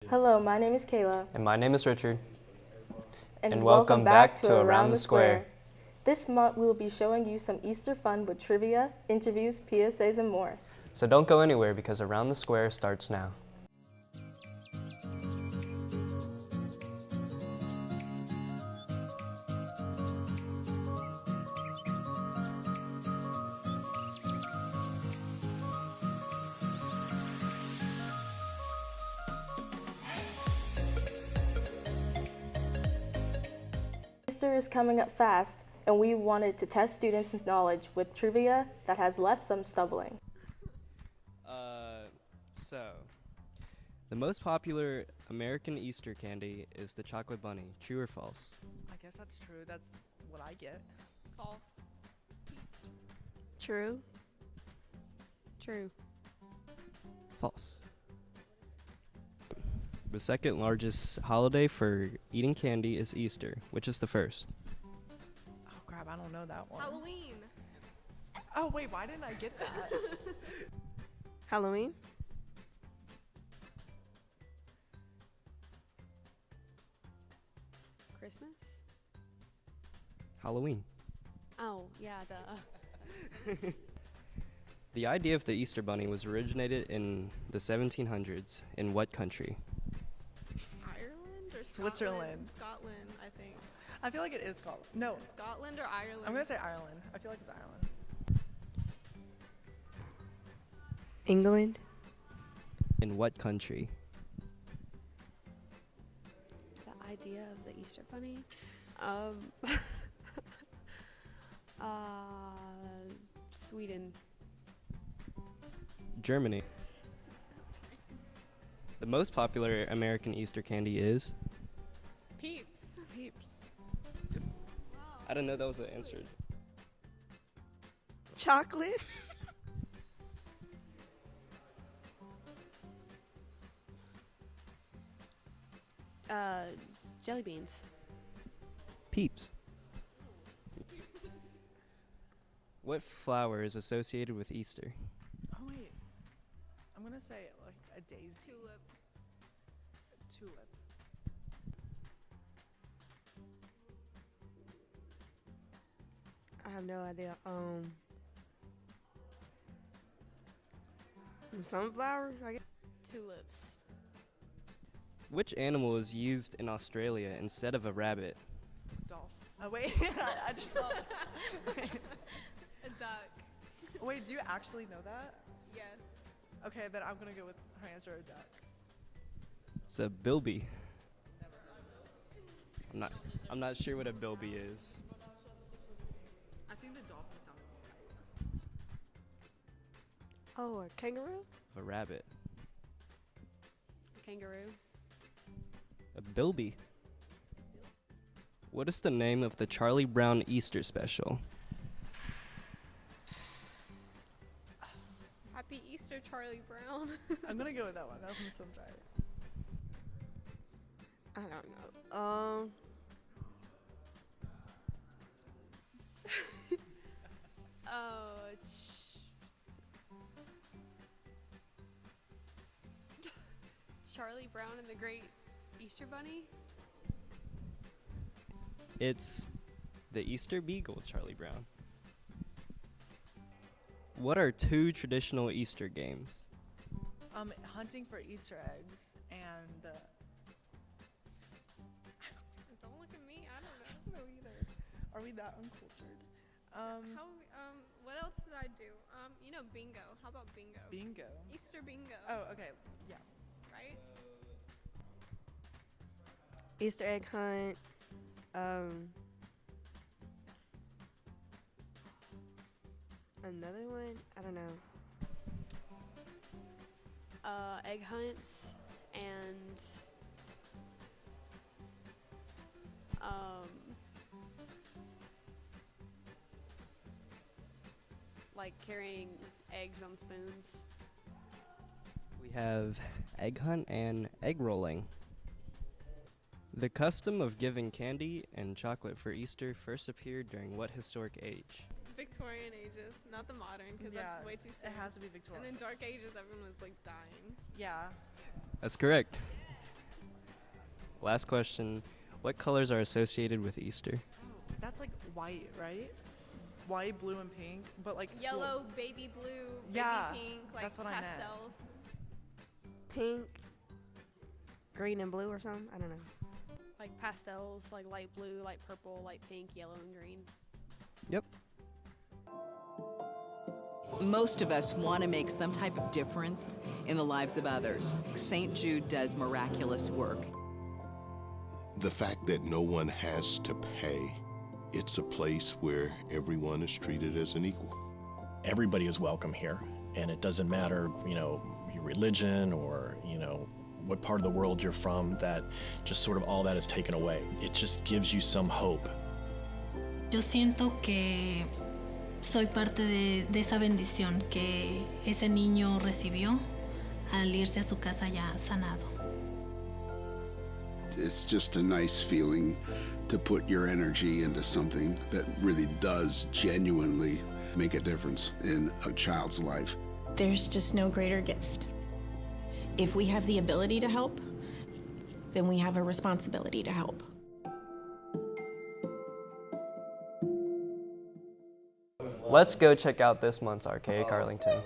Hello, my name is Kayla. And my name is Richard. And welcome back to Around the Square. This month we will be showing you some Easter fun with trivia, interviews, PSAs, and more. So don't go anywhere because Around the Square starts now. Easter is coming up fast, and we wanted to test students' knowledge with trivia that has left some stumbling. The most popular American Easter candy is the chocolate bunny. True or false? I guess that's true. That's what I get. False. True. True. False. The second largest holiday for eating candy is Easter. Which is the first? Oh crap, I don't know that one. Halloween. Oh wait, why didn't I get that? Halloween. Christmas. Halloween. Oh, yeah, duh. The idea of the Easter bunny was originated in the 1700s. In what country? Ireland or Switzerland. Scotland, I think. I feel like it is Scotland. No, Scotland or Ireland? I'm gonna say Ireland. I feel like it's Ireland. England. In what country? The idea of the Easter bunny. Sweden. Germany. The most popular American Easter candy is? Peeps. Peeps. I didn't know that was answered. Chocolate. Jelly beans. Peeps. What flower is associated with Easter? Oh wait, I'm gonna say like a daisy. Tulip. Tulip. I have no idea. The sunflower. I guess. Tulips. Which animal is used in Australia instead of a rabbit? Dolphin. Oh wait, I just thought. A duck. Wait, do you actually know that? Yes. Okay, then I'm gonna go with her answer, a duck. It's a bilby. I'm not sure what a bilby is. I think the dolphin sounded right. Oh, a kangaroo. A rabbit. A kangaroo. A bilby. What is the name of the Charlie Brown Easter special? Happy Easter, Charlie Brown. I'm gonna go with that one. That one sounds right. I don't know. Charlie Brown and the Great Easter Bunny? It's the Easter Beagle, Charlie Brown. What are two traditional Easter games? Hunting for Easter eggs and. Don't look at me. I don't know either. Are we that uncultured? What else did I do? Bingo. How about bingo? Bingo. Easter bingo. Oh, okay. Yeah. Right? Easter egg hunt. Another one? I don't know. Egg hunts and like carrying eggs on spoons. We have egg hunt and egg rolling. The custom of giving candy and chocolate for Easter first appeared during what historic age? Victorian ages, not the modern, because that's way too soon. It has to be Victorian. And in Dark Ages, everyone was like dying. Yeah. That's correct. Last question. What colors are associated with Easter? That's like white, right? White, blue, and pink, but like Yellow, baby blue, Yeah, baby pink, like that's what I meant. pastels. Pink, green and blue or something. I don't know. Like pastels, like light blue, light purple, light pink, yellow, and green. Yep. Most of us want to make some type of difference in the lives of others. St. Jude does miraculous work. The fact that no one has to pay, it's a place where everyone is treated as an equal. Everybody is welcome here, and it doesn't matter, your religion or, what part of the world you're from, that just sort of all that is taken away. It just gives you some hope. Yo siento que soy parte de esa bendición que ese niño recibió al irse a su casa ya sanado. It's just a nice feeling to put your energy into something that really does genuinely make a difference in a child's life. There's just no greater gift. If we have the ability to help, then we have a responsibility to help. Let's go check out this month's Archaic Arlington.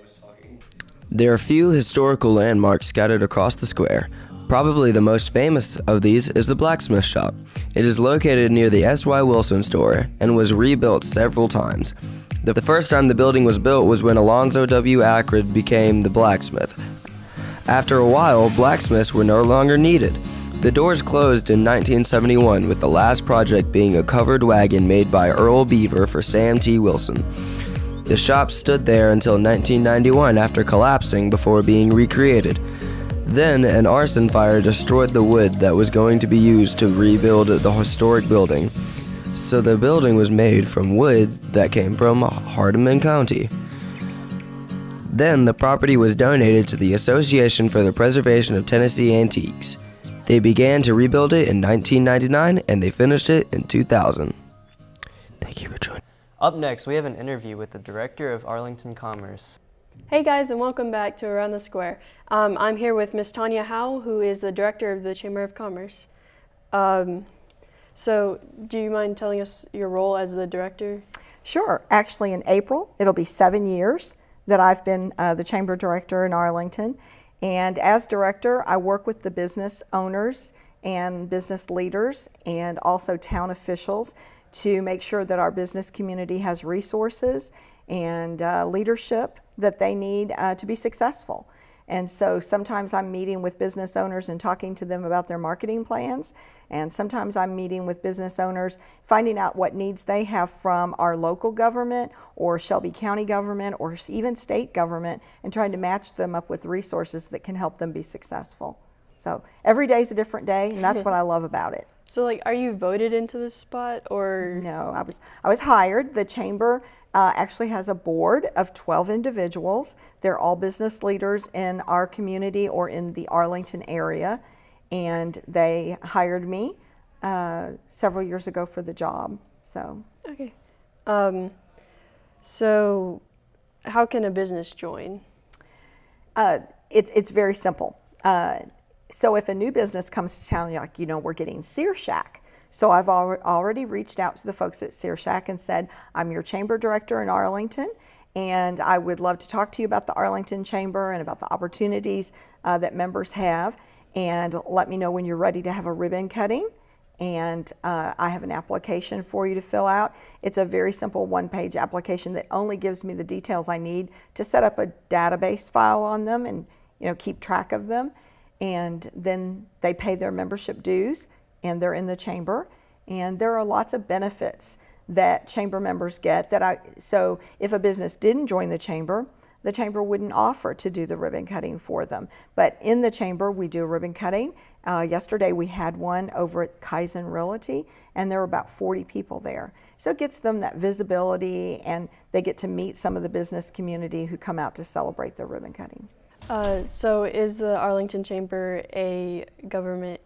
There are a few historical landmarks scattered across the square. Probably the most famous of these is the blacksmith shop. It is located near the S.Y. Wilson store and was rebuilt several times. The first time the building was built was when Alonzo W. Ackred became the blacksmith. After a while, blacksmiths were no longer needed. The doors closed in 1971, with the last project being a covered wagon made by Earl Beaver for Sam T. Wilson. The shop stood there until 1991 after collapsing before being recreated. Then, an arson fire destroyed the wood that was going to be used to rebuild the historic building. So the building was made from wood that came from Hardeman County. Then the property was donated to the Association for the Preservation of Tennessee Antiques. They began to rebuild it in 1999 and they finished it in 2000. Thank you for joining. Up next, we have an interview with the Director of Arlington Commerce. Hey guys, and welcome back to Around the Square. I'm here with Miss Tonia Howell, who is the Director of the Chamber of Commerce. So do you mind telling us your role as the Director? Sure. Actually, in April, it'll be 7 years that I've been the Chamber Director in Arlington. And as Director, I work with the business owners and business leaders and also town officials to make sure that our business community has resources and leadership that they need to be successful. And so sometimes I'm meeting with business owners and talking to them about their marketing plans. And sometimes I'm meeting with business owners, finding out what needs they have from our local government or Shelby County government or even state government, and trying to match them up with resources that can help them be successful. So every day is a different day, and that's what I love about it. So are you voted into this spot or? No, I was hired. The Chamber actually has a board of 12 individuals. They're all business leaders in our community or in the Arlington area, and they hired me several years ago for the job. So. Okay. So how can a business join? It's very simple. So if a new business comes to town, we're getting Sear Shack. So I've already reached out to the folks at Sear Shack and said, I'm your chamber director in Arlington, and I would love to talk to you about the Arlington Chamber and about the opportunities that members have, and let me know when you're ready to have a ribbon cutting. And I have an application for you to fill out. It's a very simple one-page application that only gives me the details I need to set up a database file on them and keep track of them. And then they pay their membership dues, and they're in the chamber. And there are lots of benefits that chamber members get. So if a business didn't join the chamber wouldn't offer to do the ribbon cutting for them. But in the chamber, we do ribbon cutting. Yesterday we had one over at Kaizen Realty, and there were about 40 people there. So it gets them that visibility, and they get to meet some of the business community who come out to celebrate the ribbon cutting. So is the Arlington Chamber a government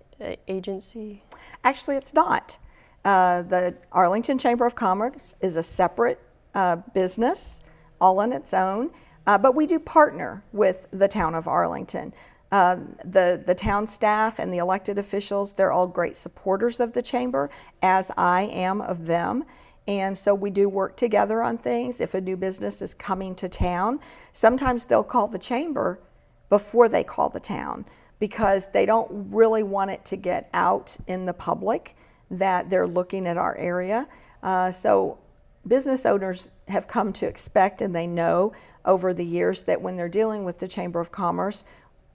agency? Actually, it's not. The Arlington Chamber of Commerce is a separate business, all on its own, but we do partner with the town of Arlington. The town staff and the elected officials, they're all great supporters of the chamber, as I am of them. And so we do work together on things. If a new business is coming to town, sometimes they'll call the chamber before they call the town because they don't really want it to get out in the public that they're looking at our area. So business owners have come to expect, and they know over the years that when they're dealing with the Chamber of Commerce,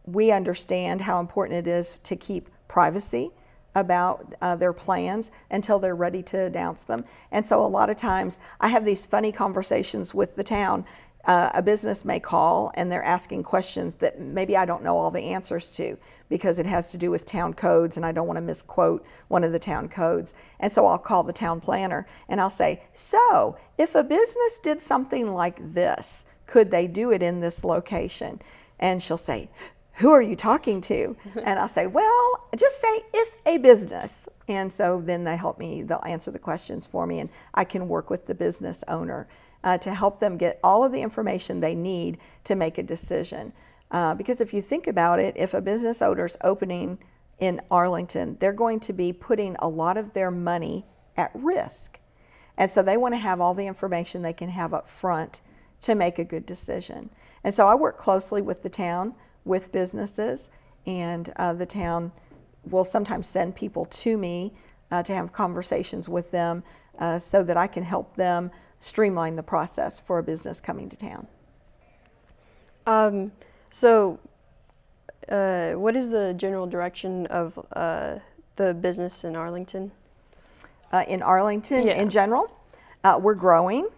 we understand how important it is to keep privacy about their plans until they're ready to announce them. And so a lot of times I have these funny conversations with the town. A business may call and they're asking questions that maybe I don't know all the answers to because it has to do with town codes and I don't want to misquote one of the town codes. And so I'll call the town planner and I'll say, so if a business did something like this, could they do it in this location? And she'll say, who are you talking to? And I'll say, well, just say if a business. And so then they help me, they'll answer the questions for me and I can work with the business owner to help them get all of the information they need to make a decision. Because if you think about it, if a business owner's opening in Arlington, they're going to be putting a lot of their money at risk. And so they want to have all the information they can have up front to make a good decision. And so I work closely with the town, with businesses, and the town will sometimes send people to me to have conversations with them so that I can help them streamline the process for a business coming to town. What is the general direction of the business in Arlington? In Arlington, in general, we're growing,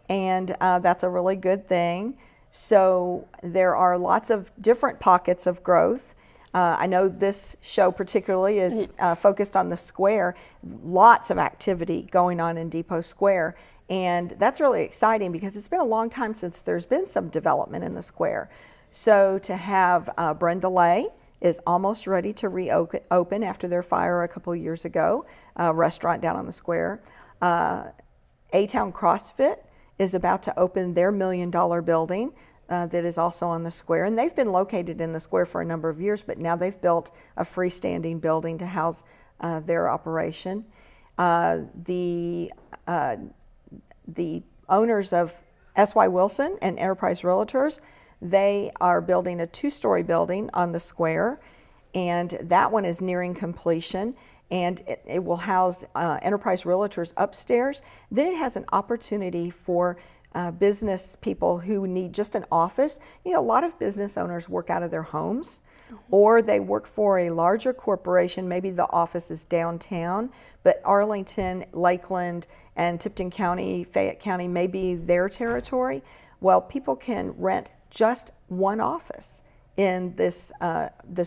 and that's a really good thing. So there are lots of different pockets of growth. I know this show particularly is focused on the square. Lots of activity going on in Depot Square. And that's really exciting because it's been a long time since there's been some development in the square. So to have Brenda Lay is almost ready to reopen after their fire a couple years ago, a restaurant down on the square. A-Town CrossFit is about to open their $1 million building that is also on the square. And they've been located in the square for a number of years, but now they've built a freestanding building to house their operation. The owners of S.Y. Wilson and Enterprise Realtors, they are building a 2-story building on the square, and that one is nearing completion. And it will house Enterprise Realtors upstairs. Then it has an opportunity for business people who need just an office. You know, a lot of business owners work out of their homes, or they work for a larger corporation. Maybe the office is downtown, but Arlington, Lakeland, and Tipton County, Fayette County may be their territory. Well, people can rent just one office in this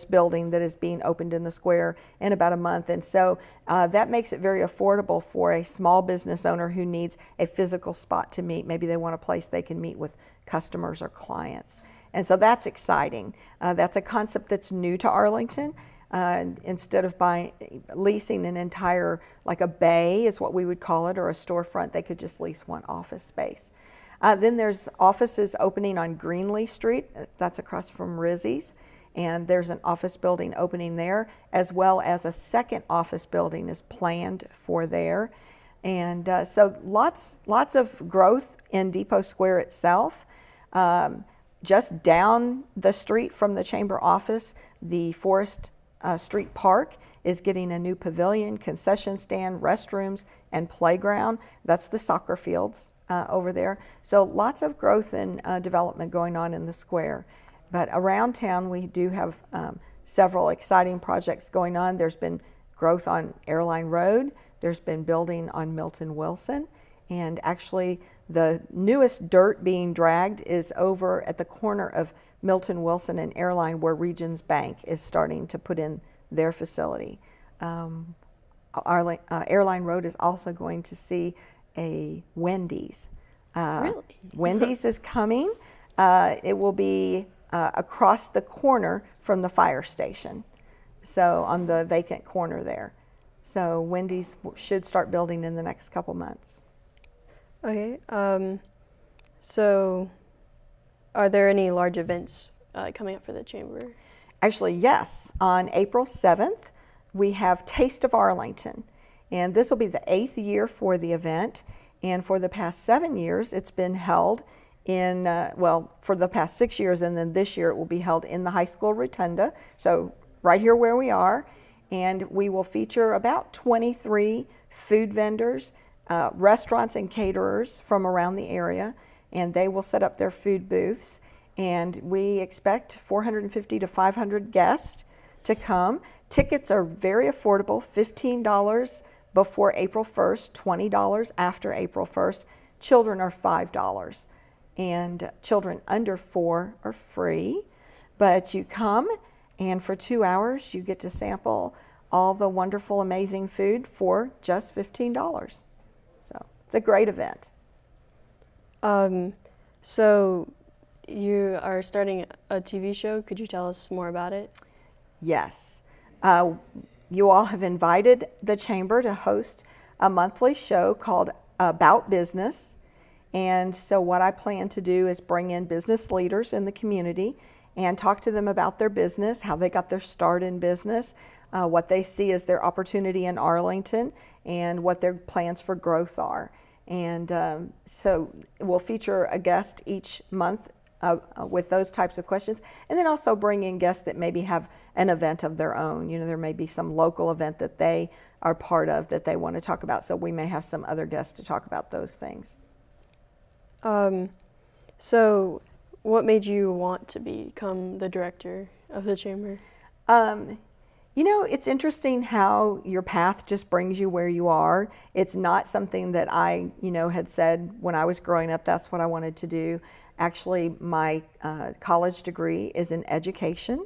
building that is being opened in the square in about a month. And so that makes it very affordable for a small business owner who needs a physical spot to meet. Maybe they want a place they can meet with customers or clients. And so that's exciting. That's a concept that's new to Arlington. Instead of leasing an entire, like a bay is what we would call it, or a storefront, they could just lease one office space. Then there's offices opening on Greenlee Street. That's across from Rizzi's. And there's an office building opening there, as well as a second office building is planned for there. And so lots of growth in Depot Square itself. Just down the street from the chamber office, the Forest Street Park is getting a new pavilion, concession stand, restrooms, and playground. That's the soccer fields over there. So lots of growth and development going on in the square. But around town, we do have several exciting projects going on. There's been growth on Airline Road. There's been building on Milton Wilson. And actually, the newest dirt being dragged is over at the corner of Milton Wilson and Airline, where Regions Bank is starting to put in their facility. Airline Road is also going to see a Wendy's. Really? Wendy's is coming. It will be across the corner from the fire station, so on the vacant corner there. So Wendy's should start building in the next couple months. Okay. So are there any large events coming up for the chamber? Actually, yes. On April 7th, we have Taste of Arlington. And this will be the 8th year for the event. And for the past 7 years, it's been held in, for the past 6 years, and then this year it will be held in the high school rotunda. So right here where we are. And we will feature about 23 food vendors, restaurants and caterers from around the area. And they will set up their food booths. And we expect 450 to 500 guests to come. Tickets are very affordable, $15 before April 1st, $20 after April 1st. Children are $5, and children under 4 are free. But you come, and for 2 hours, you get to sample all the wonderful, amazing food for just $15. So it's a great event. So you are starting a TV show. Could you tell us more about it? Yes. You all have invited the Chamber to host a monthly show called About Business. And so what I plan to do is bring in business leaders in the community and talk to them about their business, how they got their start in business, what they see as their opportunity in Arlington, and what their plans for growth are. And so we'll feature a guest each month with those types of questions, and then also bring in guests that maybe have an event of their own. You know, there may be some local event that they are part of that they want to talk about, so we may have some other guests to talk about those things. So what made you want to become the director of the Chamber? You know, it's interesting how your path just brings you where you are. It's not something that I, had said when I was growing up, that's what I wanted to do. Actually, my college degree is in education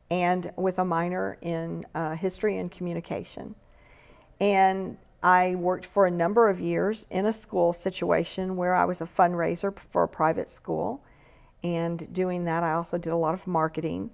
and with a minor in history and communication. And I worked for a number of years in a school situation where I was a fundraiser for a private school. And doing that, I also did a lot of marketing.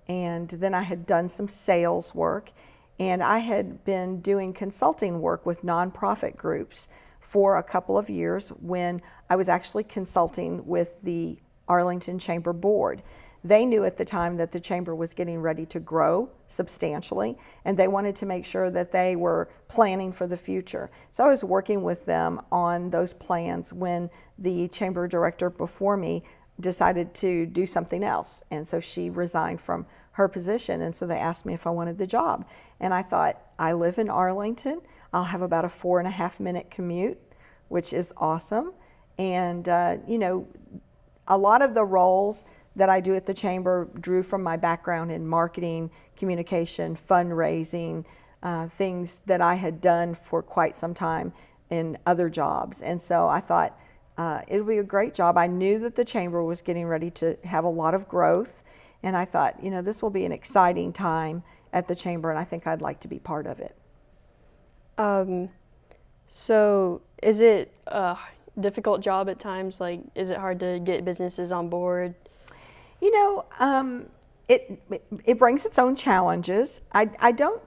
And then I had done some sales work. And I had been doing consulting work with nonprofit groups for a couple of years when I was actually consulting with the Arlington Chamber Board. They knew at the time that the Chamber was getting ready to grow substantially, and they wanted to make sure that they were planning for the future. So I was working with them on those plans when the Chamber director before me decided to do something else. And so she resigned from her position, and so they asked me if I wanted the job. And I thought, I live in Arlington. I'll have about a 4.5-minute commute, which is awesome. And, a lot of the roles that I do at the Chamber drew from my background in marketing, communication, fundraising, things that I had done for quite some time in other jobs. And so I thought it would be a great job. I knew that the Chamber was getting ready to have a lot of growth, and I thought, this will be an exciting time at the Chamber, and I think I'd like to be part of it. So is it a difficult job at times? Like, is it hard to get businesses on board? It brings its own challenges. I don't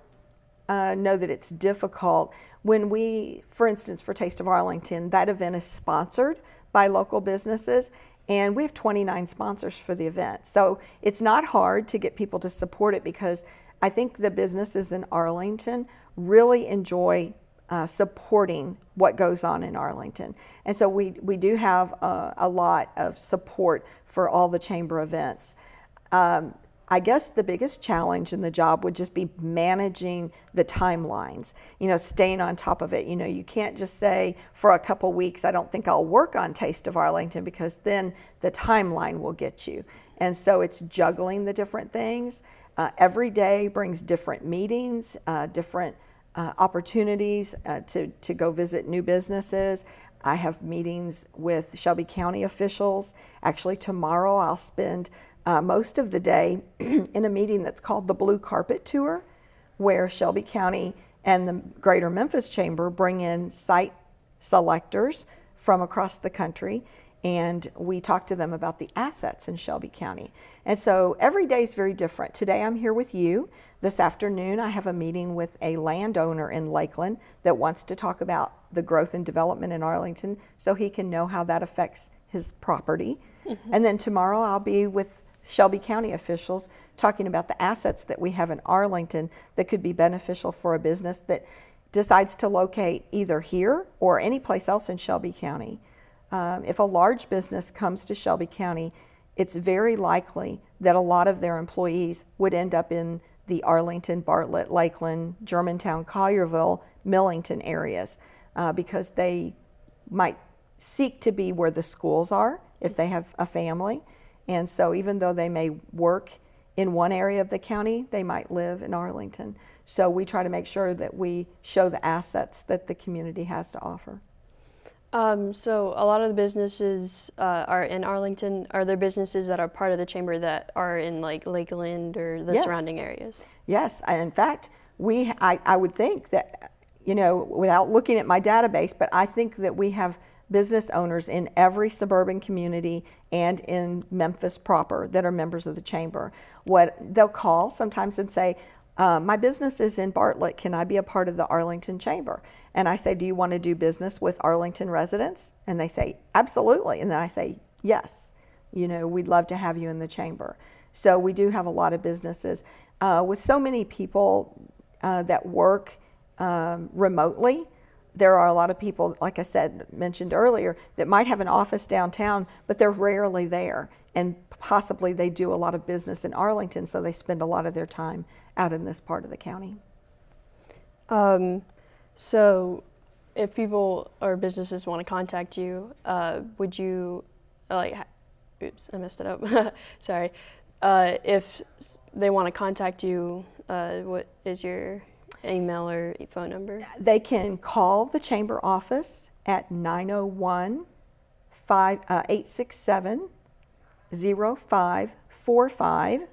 know that it's difficult. When we, for instance, for Taste of Arlington, that event is sponsored by local businesses, and we have 29 sponsors for the event. So it's not hard to get people to support it because I think the businesses in Arlington really enjoy supporting what goes on in Arlington. And so we do have a lot of support for all the Chamber events. I guess the biggest challenge in the job would just be managing the timelines, staying on top of it. You can't just say for a couple weeks, I don't think I'll work on Taste of Arlington, because then the timeline will get you. And so it's juggling the different things. Every day brings different meetings, different opportunities to go visit new businesses. I have meetings with Shelby County officials. Actually, tomorrow I'll spend most of the day in a meeting that's called the Blue Carpet Tour, where Shelby County and the Greater Memphis Chamber bring in site selectors from across the country, and we talk to them about the assets in Shelby County. And so every day is very different. Today I'm here with you. This afternoon I have a meeting with a landowner in Lakeland that wants to talk about the growth and development in Arlington so he can know how that affects his property. Mm-hmm. And then tomorrow I'll be with Shelby County officials talking about the assets that we have in Arlington that could be beneficial for a business that decides to locate either here or any place else in Shelby County. If a large business comes to Shelby County, it's very likely that a lot of their employees would end up in the Arlington, Bartlett, Lakeland, Germantown, Collierville, Millington areas because they might seek to be where the schools are if they have a family. And so even though they may work in one area of the county, they might live in Arlington. So we try to make sure that we show the assets that the community has to offer. So a lot of the businesses are in Arlington. Are there businesses that are part of the chamber that are in like Lakeland or the surrounding areas? Yes, in fact, I would think that, you know, without looking at my database, but I think that we have business owners in every suburban community and in Memphis proper that are members of the chamber. What they'll call sometimes and say, my business is in Bartlett, can I be a part of the Arlington Chamber? And I say, do you want to do business with Arlington residents? And they say, absolutely. And then I say, yes, you know, we'd love to have you in the chamber. So we do have a lot of businesses. With so many people that work remotely, there are a lot of people, like I said, mentioned earlier, that might have an office downtown, but they're rarely there. And possibly they do a lot of business in Arlington, so they spend a lot of their time out in this part of the county. So if people or businesses want to contact you, would you, oops, I messed it up, sorry. If they want to contact you, what is your email or phone number? They can call the chamber office at 901-867-0545,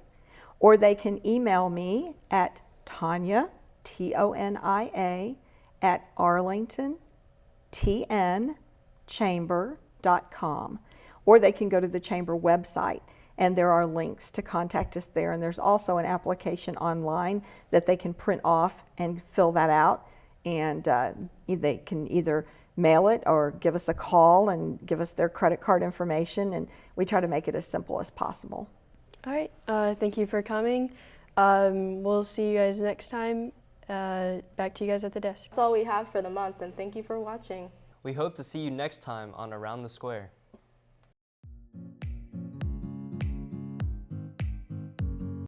or they can email me at Tonia, Tonia, at arlingtontnchamber.com, or they can go to the chamber website, and there are links to contact us there. And there's also an application online that they can print off and fill that out, and they can either mail it or give us a call and give us their credit card information, and we try to make it as simple as possible. All right, thank you for coming. We'll see you guys next time. Back to you guys at the desk. That's all we have for the month, and thank you for watching. We hope to see you next time on Around the Square.